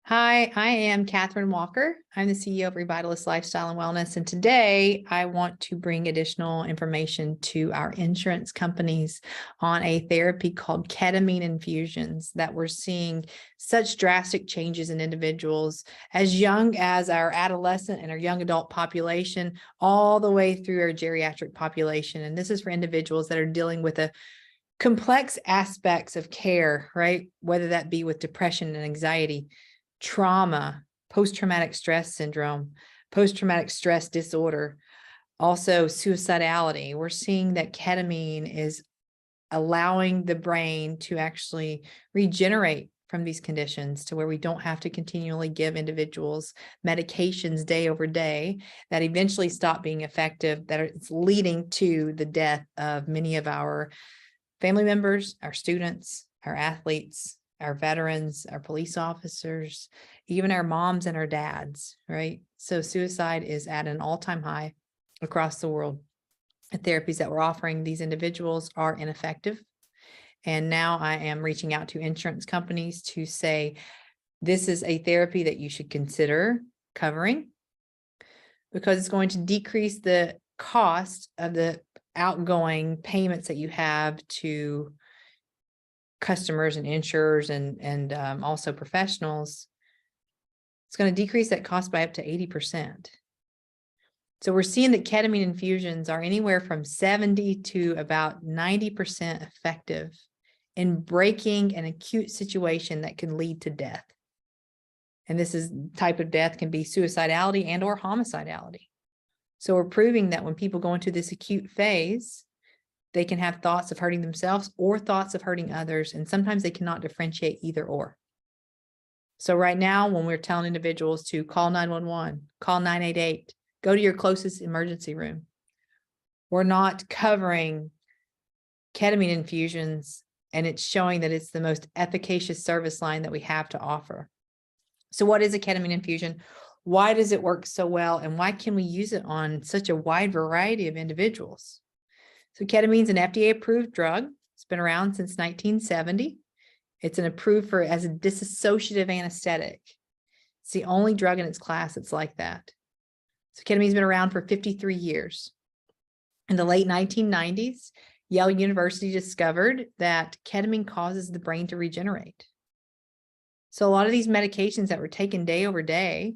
Hi, I am Kathryn Walker. I'm the CEO of Revitalist Lifestyle and Wellness, and today I want to bring additional information to our insurance companies on a therapy called ketamine infusions that we're seeing such drastic changes in individuals as young as our adolescent and our young adult population, all the way through our geriatric population. And this is for individuals that are dealing with a complex aspects of care, right? Whether that be with depression and anxiety, trauma, post-traumatic stress syndrome, post-traumatic stress disorder, also suicidality. We're seeing that ketamine is allowing the brain to actually regenerate from these conditions to where we don't have to continually give individuals medications day over day that eventually stop being effective, that it's leading to the death of many of our family members, our students, our athletes, our veterans, our police officers, even our moms and our dads, right? So suicide is at an all-time high across the world. The therapies that we're offering these individuals are ineffective. And now I am reaching out to insurance companies to say, this is a therapy that you should consider covering because it's going to decrease the cost of the outgoing payments that you have to customers and insurers and also professionals. It's going to decrease that cost by up to 80%. So we're seeing that ketamine infusions are anywhere from 70 to about 90% effective in breaking an acute situation that can lead to death. And this is type of death can be suicidality and or homicidality. So we're proving that when people go into this acute phase, they can have thoughts of hurting themselves or thoughts of hurting others. And sometimes they cannot differentiate either or. So right now, when we're telling individuals to call 911, call 988, go to your closest emergency room, we're not covering ketamine infusions, and it's showing that it's the most efficacious service line that we have to offer. So what is a ketamine infusion? Why does it work so well? And why can we use it on such a wide variety of individuals? So ketamine is an FDA-approved drug. It's been around since 1970. It's approved as a dissociative anesthetic. It's the only drug in its class that's like that. So ketamine's been around for 53 years. In the late 1990s, Yale University discovered that ketamine causes the brain to regenerate. So a lot of these medications that were taken day over day,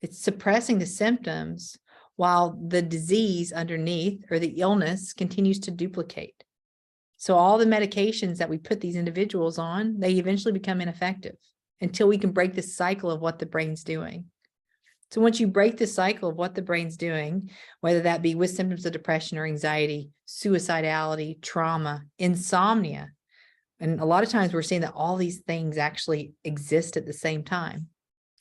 it's suppressing the symptoms while the disease underneath or the illness continues to duplicate. So all the medications that we put these individuals on, they eventually become ineffective until we can break the cycle of what the brain's doing. So once you break the cycle of what the brain's doing, whether that be with symptoms of depression or anxiety, suicidality, trauma, insomnia, and a lot of times we're seeing that all these things actually exist at the same time.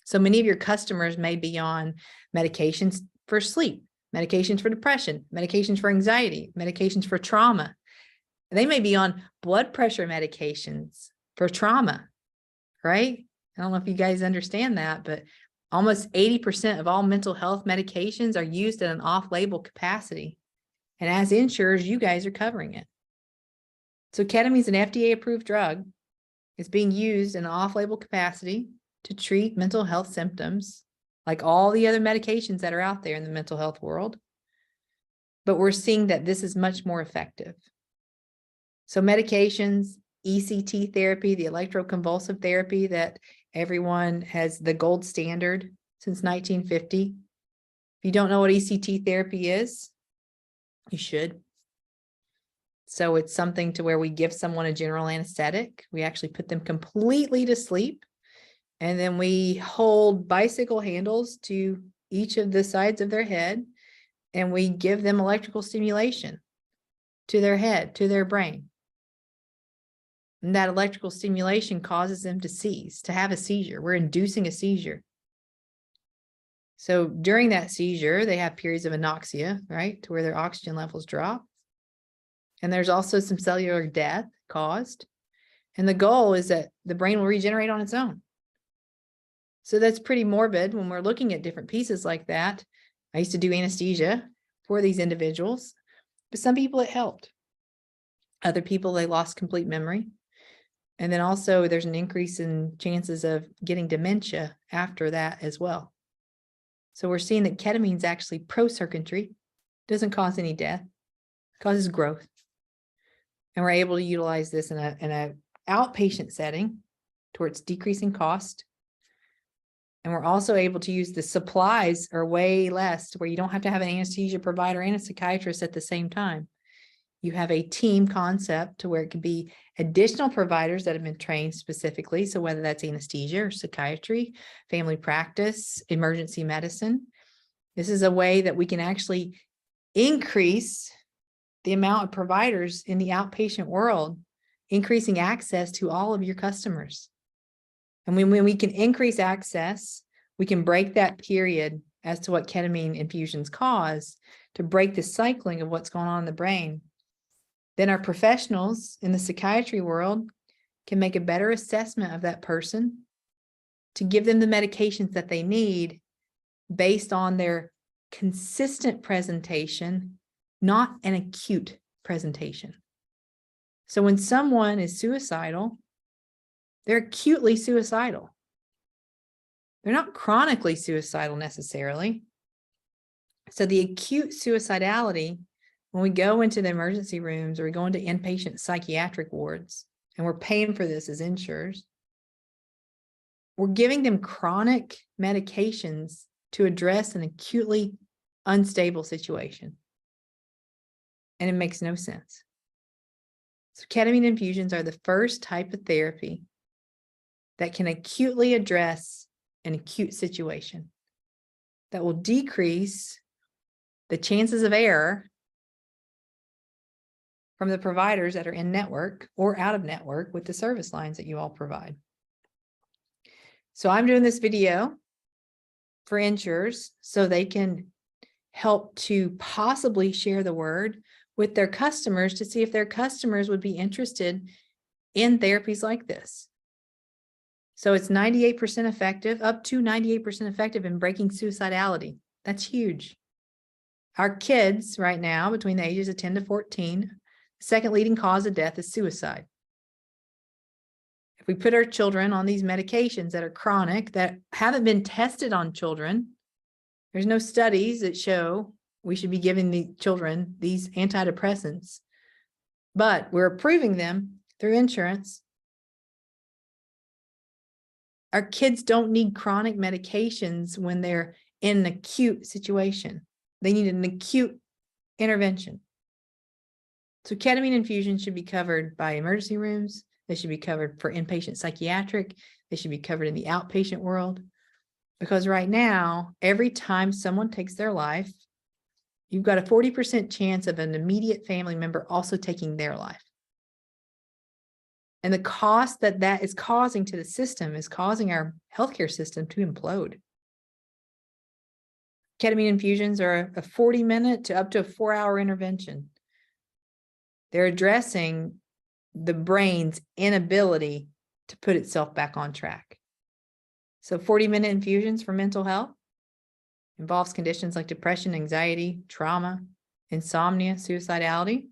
So many of your customers may be on medications for sleep, medications for depression, medications for anxiety, medications for trauma. They may be on blood pressure medications for trauma, right? I don't know if you guys understand that, but almost 80% of all mental health medications are used in an off-label capacity. And as insurers, you guys are covering it. So ketamine is an FDA-approved drug. It's being used in an off-label capacity to treat mental health symptoms like all the other medications that are out there in the mental health world. But we're seeing that this is much more effective. So medications, ECT therapy, the electroconvulsive therapy that everyone has the gold standard since 1950. If you don't know what ECT therapy is, you should. So it's something to where we give someone a general anesthetic. We actually put them completely to sleep. And then we hold bicycle handles to each of the sides of their head, and we give them electrical stimulation to their head, to their brain. And that electrical stimulation causes them to seize, to have a seizure. We're inducing a seizure. So during that seizure, they have periods of anoxia, right, to where their oxygen levels drop. And there's also some cellular death caused. And the goal is that the brain will regenerate on its own. So that's pretty morbid when we're looking at different pieces like that. I used to do anesthesia for these individuals, but some people it helped. Other people, they lost complete memory. And then also there's an increase in chances of getting dementia after that as well. So we're seeing that ketamine is actually pro-circuitry, doesn't cause any death, causes growth. And we're able to utilize this in a outpatient setting towards decreasing cost. And we're also able to use the supplies are way less to where you don't have to have an anesthesia provider and a psychiatrist at the same time. You have a team concept to where it could be additional providers that have been trained specifically. So whether that's anesthesia or psychiatry, family practice, emergency medicine, this is a way that we can actually increase the amount of providers in the outpatient world, increasing access to all of your customers. And when we can increase access, we can break that period as to what ketamine infusions cause to break the cycling of what's going on in the brain. Then our professionals in the psychiatry world can make a better assessment of that person to give them the medications that they need based on their consistent presentation, not an acute presentation. So when someone is suicidal, they're acutely suicidal. They're not chronically suicidal necessarily. So the acute suicidality, when we go into the emergency rooms or we go into inpatient psychiatric wards, and we're paying for this as insurers, we're giving them chronic medications to address an acutely unstable situation. And it makes no sense. So ketamine infusions are the first type of therapy that can acutely address an acute situation that will decrease the chances of error from the providers that are in network or out of network with the service lines that you all provide. So I'm doing this video for insurers so they can help to possibly share the word with their customers to see if their customers would be interested in therapies like this. So it's 98% effective, up to 98% effective in breaking suicidality. That's huge. Our kids right now, between the ages of 10 to 14, the second leading cause of death is suicide. If we put our children on these medications that are chronic, that haven't been tested on children, there's no studies that show we should be giving the children these antidepressants, but we're approving them through insurance. Our kids don't need chronic medications when they're in an acute situation. They need an acute intervention. So ketamine infusion should be covered by emergency rooms. They should be covered for inpatient psychiatric. They should be covered in the outpatient world. Because right now, every time someone takes their life, you've got a 40% chance of an immediate family member also taking their life. And the cost that that is causing to the system is causing our healthcare system to implode. Ketamine infusions are a 40-minute to up to a 4-hour intervention. They're addressing the brain's inability to put itself back on track. So 40-minute infusions for mental health involves conditions like depression, anxiety, trauma, insomnia, suicidality,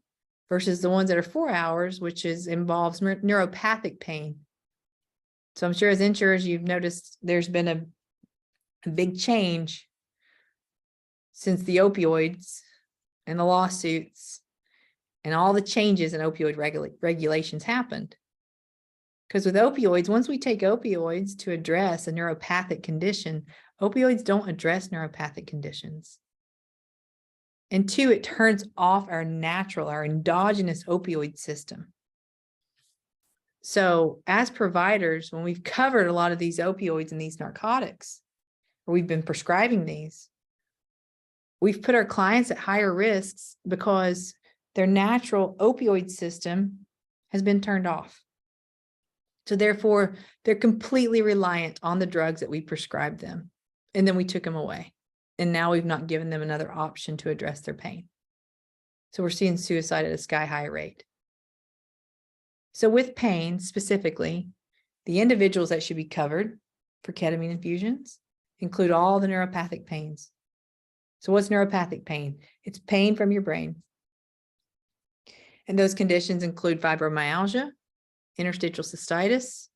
versus the ones that are 4 hours, which involves neuropathic pain. So I'm sure as insurers, you've noticed there's been a big change since the opioids and the lawsuits and all the changes in opioid regulations happened. Because with opioids, once we take opioids to address a neuropathic condition, opioids don't address neuropathic conditions. And two, it turns off our natural, our endogenous opioid system. So as providers, when we've covered a lot of these opioids and these narcotics, or we've been prescribing these, we've put our clients at higher risks because their natural opioid system has been turned off. So therefore, they're completely reliant on the drugs that we prescribed them. And then we took them away. And now we've not given them another option to address their pain. So we're seeing suicide at a sky-high rate. So with pain specifically, the individuals that should be covered for ketamine infusions include all the neuropathic pains. So what's neuropathic pain? It's pain from your brain. And those conditions include fibromyalgia, interstitial cystitis,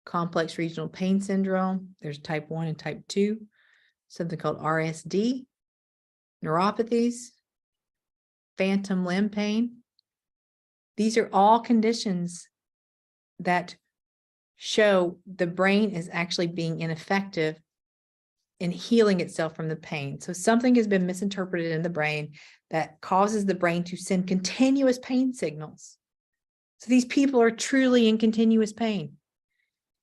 complex regional pain syndrome. There's type 1 and type 2, something called RSD, neuropathies, phantom limb pain. These are all conditions that show the brain is actually being ineffective in healing itself from the pain. So something has been misinterpreted in the brain that causes the brain to send continuous pain signals. So these people are truly in continuous pain.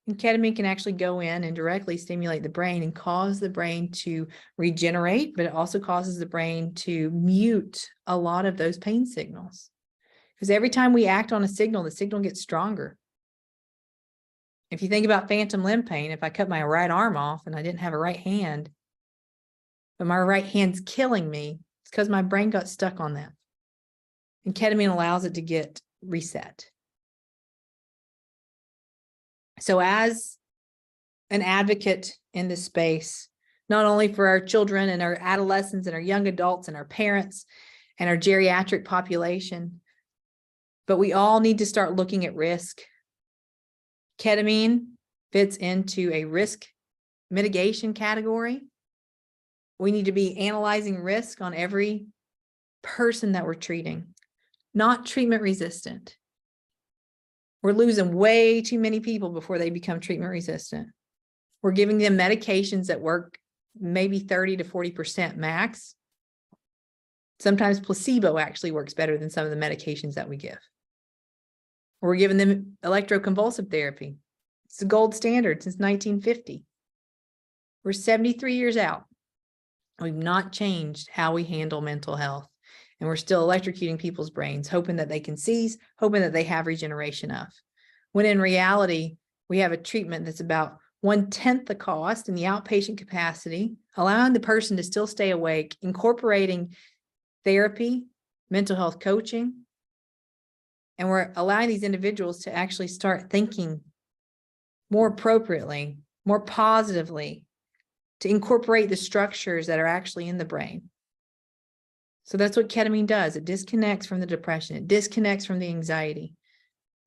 And ketamine can actually go in and directly stimulate the brain and cause the brain to regenerate, but it also causes the brain to mute a lot of those pain signals. Because every time we act on a signal, the signal gets stronger. If you think about phantom limb pain, if I cut my right arm off and I didn't have a right hand, but my right hand's killing me, it's because my brain got stuck on that. And ketamine allows it to get reset. So as an advocate in this space, not only for our children and our adolescents and our young adults and our parents and our geriatric population, but we all need to start looking at risk. Ketamine fits into a risk mitigation category. We need to be analyzing risk on every person that we're treating, not treatment resistant. We're losing way too many people before they become treatment resistant. We're giving them medications that work maybe 30 to 40% max. Sometimes placebo actually works better than some of the medications that we give. We're giving them electroconvulsive therapy. It's the gold standard since 1950. We're 73 years out. We've not changed how we handle mental health. And we're still electrocuting people's brains, hoping that they can seize, hoping that they have regeneration of. When in reality, we have a treatment that's about 1/10 the cost in the outpatient capacity, allowing the person to still stay awake, incorporating therapy, mental health coaching, and we're allowing these individuals to actually start thinking more appropriately, more positively, to incorporate the structures that are actually in the brain. So that's what ketamine does. It disconnects from the depression. It disconnects from the anxiety.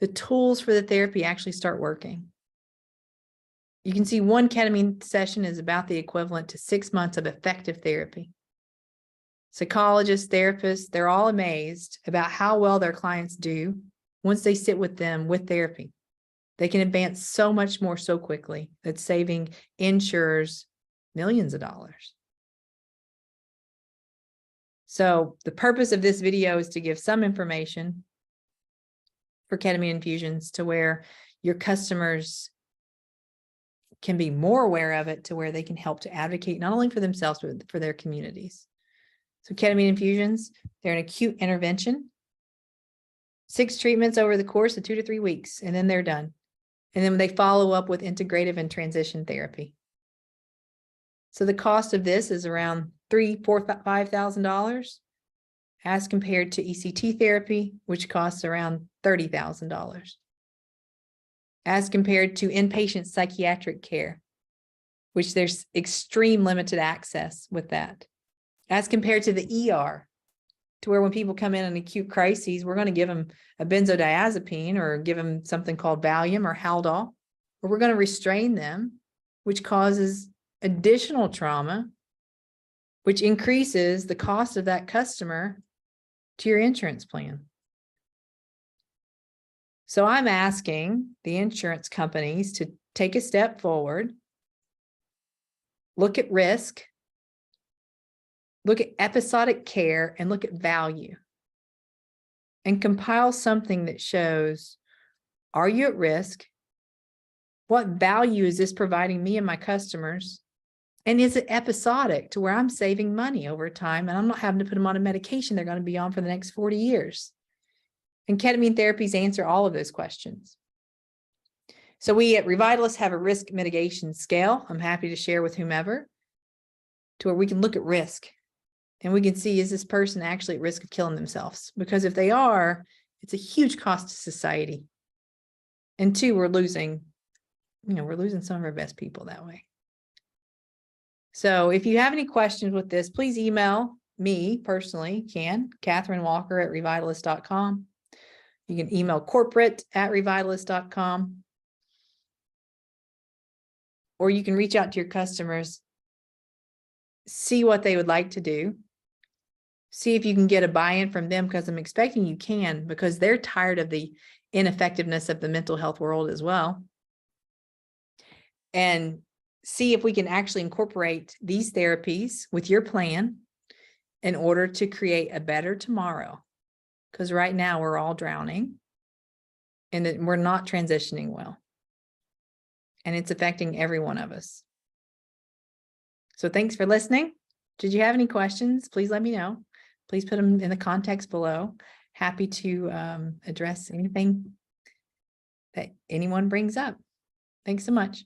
The tools for the therapy actually start working. You can see one ketamine session is about the equivalent to 6 months of effective therapy. Psychologists, therapists, they're all amazed about how well their clients do once they sit with them with therapy. They can advance so much more so quickly. That's saving insurers millions of dollars. So the purpose of this video is to give some information for ketamine infusions to where your customers can be more aware of it, to where they can help to advocate not only for themselves, but for their communities. So ketamine infusions, they're an acute intervention, 6 treatments over the course of 2 to 3 weeks, and then they're done. And then they follow up with integrative and transition therapy. So the cost of this is around $3,000, $4,000, $5,000 as compared to ECT therapy, which costs around $30,000. As compared to inpatient psychiatric care, which there's extreme limited access with that. As compared to the ER, to where when people come in acute crises, we're going to give them a benzodiazepine or give them something called Valium or Haldol, or we're going to restrain them, which causes additional trauma, which increases the cost of that customer to your insurance plan. So I'm asking the insurance companies to take a step forward, look at risk, look at episodic care, and look at value, and compile something that shows, are you at risk? What value is this providing me and my customers? And is it episodic to where I'm saving money over time and I'm not having to put them on a medication they're going to be on for the next 40 years? And ketamine therapies answer all of those questions. So we at Revitalists have a risk mitigation scale. I'm happy to share with whomever, to where we can look at risk and we can see, is this person actually at risk of killing themselves? Because if they are, it's a huge cost to society. And 2, we're losing some of our best people that way. So if you have any questions with this, please email me personally, Kathryn Walker at revitalist.com. You can email corporate@revitalist.com, or you can reach out to your customers, see what they would like to do, see if you can get a buy-in from them, because I'm expecting you can, because they're tired of the ineffectiveness of the mental health world as well. And see if we can actually incorporate these therapies with your plan in order to create a better tomorrow. Because right now we're all drowning and we're not transitioning well. And it's affecting every one of us. So thanks for listening. Did you have any questions? Please let me know. Please put them in the context below. Happy to address anything that anyone brings up. Thanks so much.